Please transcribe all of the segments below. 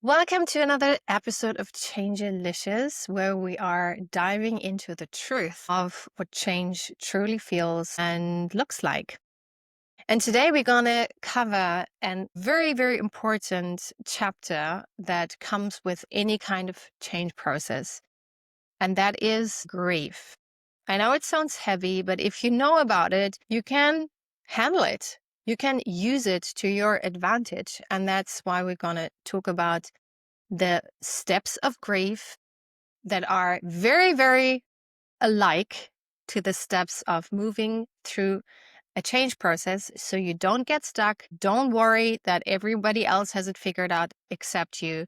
Welcome to another episode of Changeliscious, where we are diving into the truth of what change truly feels and looks like. And today we're going to cover a very, very important chapter that comes with any kind of change process, and that is grief. I know it sounds heavy, but if you know about it, you can handle it. You can use it to your advantage. And that's why we're going to talk about the steps of grief that are very, very alike to the steps of moving through a change process, so you don't get stuck. Don't worry that everybody else has it figured out except you,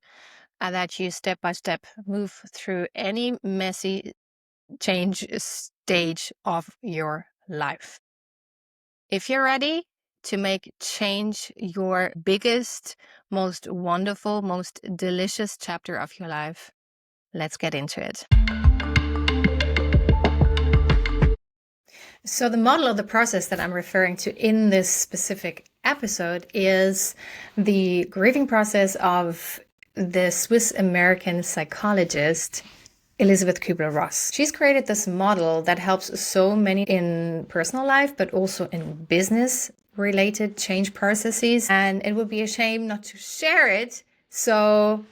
and that you step by step move through any messy change stage of your life. If you're ready to make change your biggest, most wonderful, most delicious chapter of your life, let's get into it. So the model of the process that I'm referring to in this specific episode is the grieving process of the Swiss-American psychologist Elisabeth Kübler-Ross. She's created this model that helps so many in personal life, but also in business related change processes. And it would be a shame not to share it. So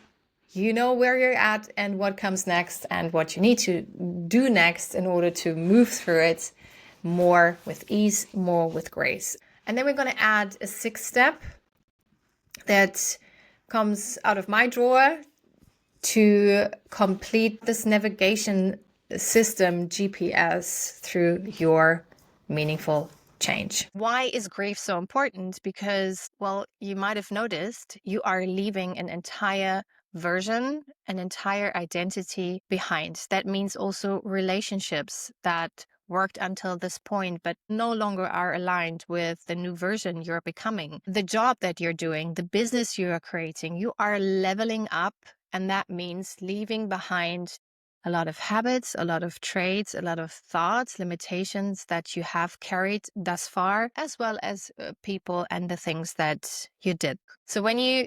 you know where you're at and what comes next and what you need to do next in order to move through it more with ease, more with grace. And then we're going to add a sixth step that comes out of my drawer to complete this navigation system, GPS, through your meaningful change. Why is grief so important? Because, well, you might have noticed you are leaving an entire version, an entire identity behind. That means also relationships that worked until this point, but no longer are aligned with the new version you're becoming. The job that you're doing, the business you are creating, you are leveling up. And that means leaving behind a lot of habits, a lot of traits, a lot of thoughts, limitations that you have carried thus far, as well as people and the things that you did. So when you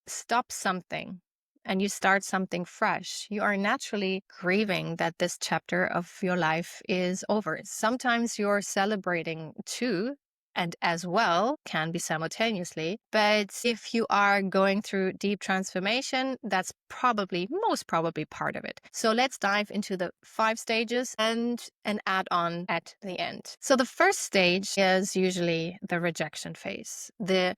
stop something and you start something fresh, you are naturally grieving that this chapter of your life is over. Sometimes you're celebrating too, and as well can be simultaneously. But if you are going through deep transformation, that's most probably part of it. So let's dive into the 5 stages and an add-on at the end. So the first stage is usually the rejection phase, the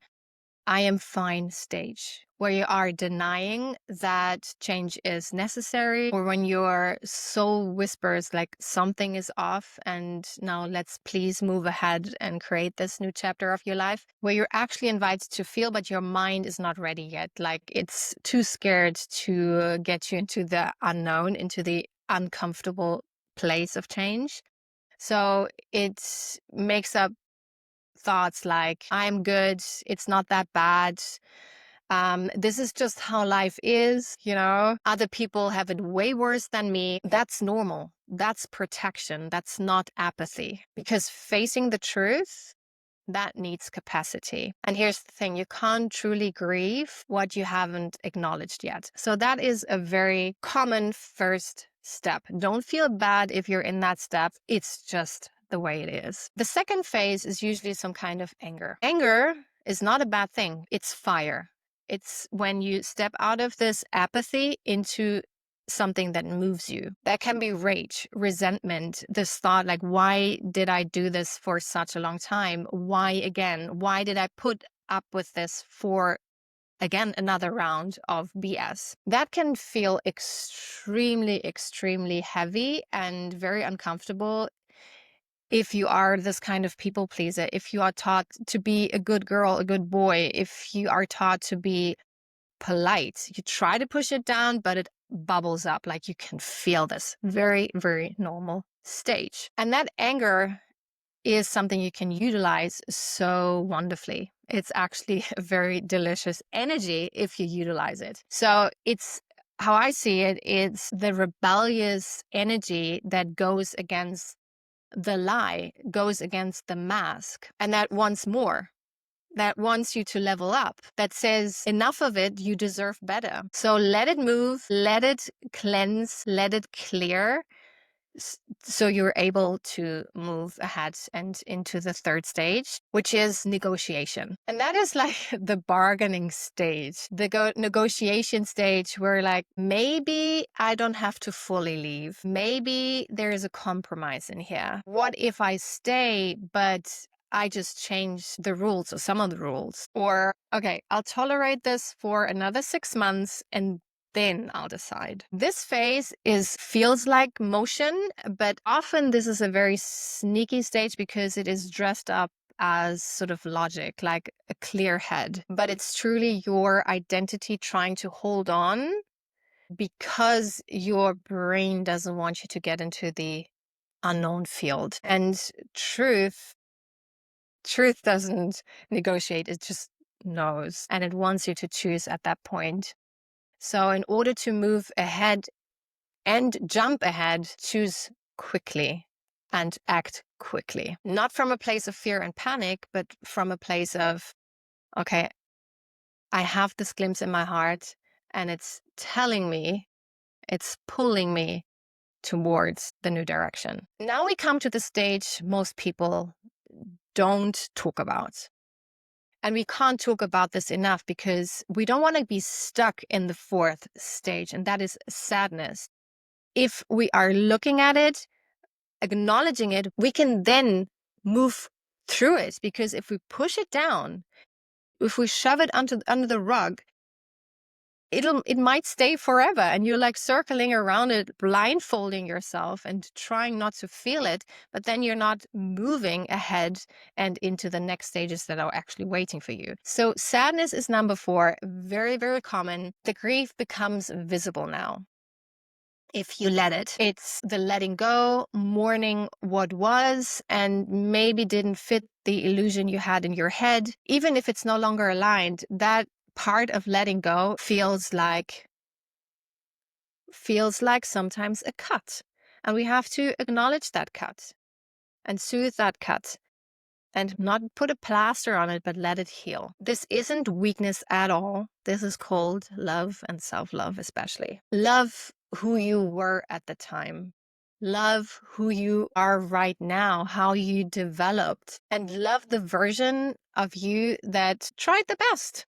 I am fine stage, where you are denying that change is necessary, or when your soul whispers like something is off and now let's please move ahead and create this new chapter of your life, where you're actually invited to feel, but your mind is not ready yet. Like it's too scared to get you into the unknown, into the uncomfortable place of change. So it makes up thoughts like, I'm good, it's not that bad. This is just how life is, other people have it way worse than me. That's normal. That's protection. That's not apathy. Because facing the truth, that needs capacity. And here's the thing, you can't truly grieve what you haven't acknowledged yet. So that is a very common first step. Don't feel bad if you're in that step. It's just the way it is. The second phase is usually some kind of anger. Anger is not a bad thing. It's fire. It's when you step out of this apathy into something that moves you. That can be rage, resentment, this thought like, why did I do this for such a long time? Why again? Why did I put up with this for again another round of BS? That can feel extremely, extremely heavy and very uncomfortable if you are this kind of people pleaser, if you are taught to be a good girl, a good boy, if you are taught to be polite. You try to push it down, but it bubbles up. Like you can feel this. Very, very normal stage. And that anger is something you can utilize so wonderfully. It's actually a very delicious energy if you utilize it. So it's how I see it, it's the rebellious energy that goes against the lie, goes against the mask, and that wants more. that wants you to level up, that says enough of it, you deserve better. So let it move, let it cleanse, let it clear, so you're able to move ahead and into the third stage, which is negotiation. And that is like the bargaining stage, the negotiation stage where like, maybe I don't have to fully leave. Maybe there is a compromise in here. What if I stay, but I just change the rules or some of the rules? Or, okay, I'll tolerate this for another 6 months and then I'll decide. This phase feels like motion, but often this is a very sneaky stage because it is dressed up as sort of logic, like a clear head. But it's truly your identity trying to hold on because your brain doesn't want you to get into the unknown field. And truth doesn't negotiate, it just knows. And it wants you to choose at that point. So in order to move ahead and jump ahead, choose quickly and act quickly. Not from a place of fear and panic, but from a place of, okay, I have this glimpse in my heart and it's telling me, it's pulling me towards the new direction. Now we come to the stage most people don't talk about. And we can't talk about this enough because we don't want to be stuck in the fourth stage, and that is sadness. If we are looking at it, acknowledging it, we can then move through it. Because if we push it down, if we shove it under the rug, it might stay forever. And you're like circling around it, blindfolding yourself and trying not to feel it. But then you're not moving ahead and into the next stages that are actually waiting for you. So sadness is number 4, very, very common. The grief becomes visible now. If you let it, it's the letting go, mourning what was and maybe didn't fit the illusion you had in your head. Even if it's no longer aligned, that part of letting go feels like sometimes a cut. And we have to acknowledge that cut and soothe that cut and not put a plaster on it, but let it heal. This isn't weakness at all. This is called love and self-love, especially. Love who you were at the time. Love who you are right now, how you developed, and love the version of you that tried the best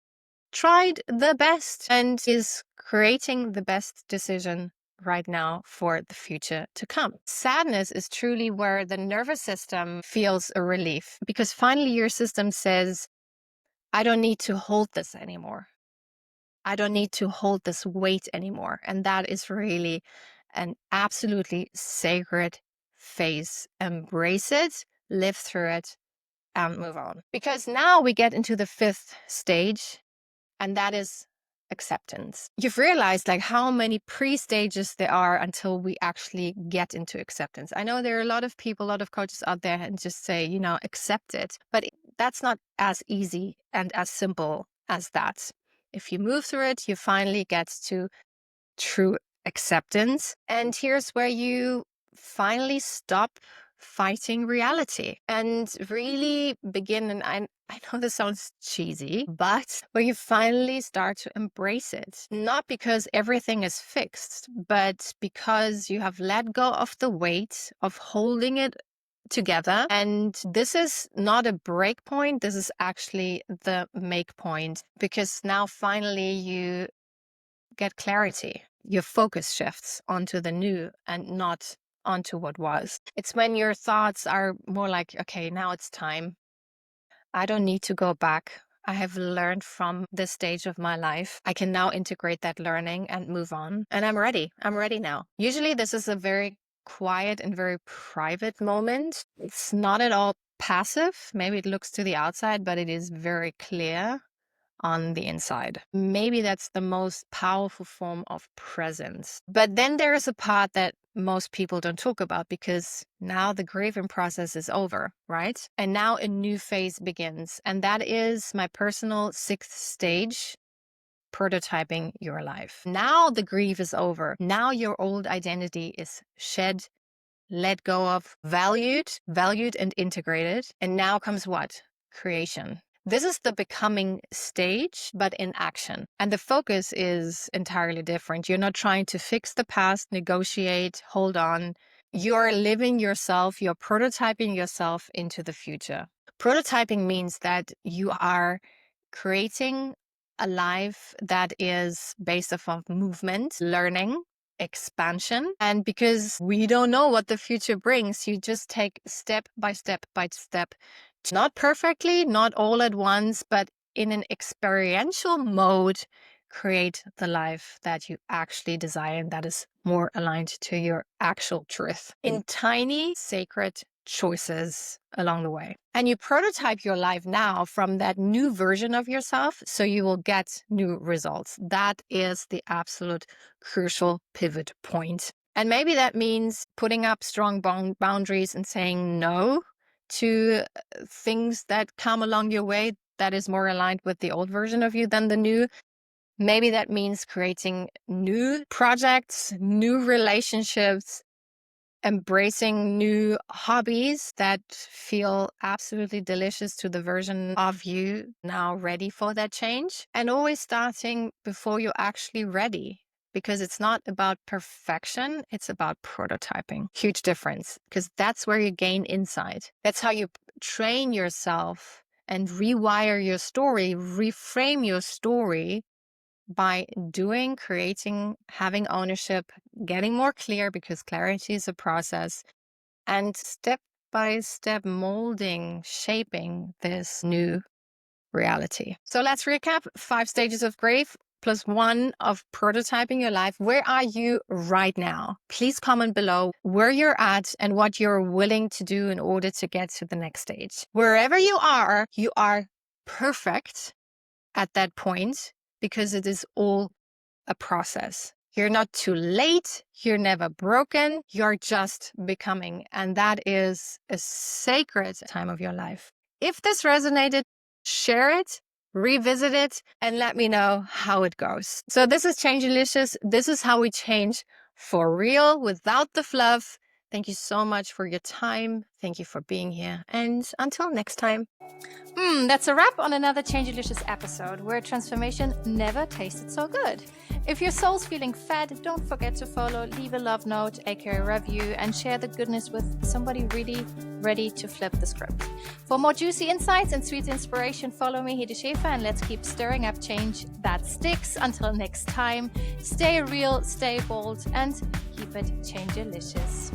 and is creating the best decision right now for the future to come. Sadness is truly where the nervous system feels a relief because finally your system says, I don't need to hold this anymore. I don't need to hold this weight anymore. And that is really an absolutely sacred phase. Embrace it, live through it, and move on. Because now we get into the 5th stage, and that is acceptance. You've realized like how many pre-stages there are until we actually get into acceptance. I know there are a lot of people, a lot of coaches out there and just say, accept it. But that's not as easy and as simple as that. If you move through it, you finally get to true acceptance. And here's where you finally stop fighting reality and really begin. And I know this sounds cheesy, but where you finally start to embrace it, not because everything is fixed, but because you have let go of the weight of holding it together. And this is not a break point. This is actually the make point, because now finally you get clarity. Your focus shifts onto the new and not onto what was. It's when your thoughts are more like, okay, now it's time. I don't need to go back. I have learned from this stage of my life. I can now integrate that learning and move on. And I'm ready. I'm ready now. Usually this is a very quiet and very private moment. It's not at all passive. Maybe it looks to the outside, but it is very clear on the inside. Maybe that's the most powerful form of presence. But then there is a part that most people don't talk about because now the grieving process is over, right? And now a new phase begins. And that is my personal 6th stage, prototyping your life. Now the grief is over. Now your old identity is shed, let go of, valued and integrated. And now comes what? Creation. This is the becoming stage, but in action. And the focus is entirely different. You're not trying to fix the past, negotiate, hold on. You're living yourself, you're prototyping yourself into the future. Prototyping means that you are creating a life that is based off of movement, learning, expansion. And because we don't know what the future brings, you just take step by step by step. Not perfectly, not all at once, but in an experiential mode, create the life that you actually desire and that is more aligned to your actual truth in tiny, sacred choices along the way. And you prototype your life now from that new version of yourself, so you will get new results. That is the absolute crucial pivot point. And maybe that means putting up strong boundaries and saying no to things that come along your way that is more aligned with the old version of you than the new. Maybe that means creating new projects, new relationships, embracing new hobbies that feel absolutely delicious to the version of you now ready for that change. And always starting before you're actually ready, because it's not about perfection, it's about prototyping. Huge difference, because that's where you gain insight. That's how you train yourself and rewire your story, reframe your story by doing, creating, having ownership, getting more clear, because clarity is a process, and step by step molding, shaping this new reality. So let's recap 5 stages of grief plus 1 of prototyping your life. Where are you right now? Please comment below where you're at and what you're willing to do in order to get to the next stage. Wherever you are perfect at that point, because it is all a process. You're not too late. You're never broken. You're just becoming. And that is a sacred time of your life. If this resonated, share it, revisit it, and let me know how it goes. So this is Changelicious. This is how we change for real, without the fluff. Thank you so much for your time. Thank you for being here. And until next time. That's a wrap on another Changelicious episode where transformation never tasted so good. If your soul's feeling fed, don't forget to follow, leave a love note, aka a review, and share the goodness with somebody really ready to flip the script. For more juicy insights and sweet inspiration, follow me, Hedi Schäfer, and let's keep stirring up change that sticks. Until next time, stay real, stay bold, and keep it Changelicious.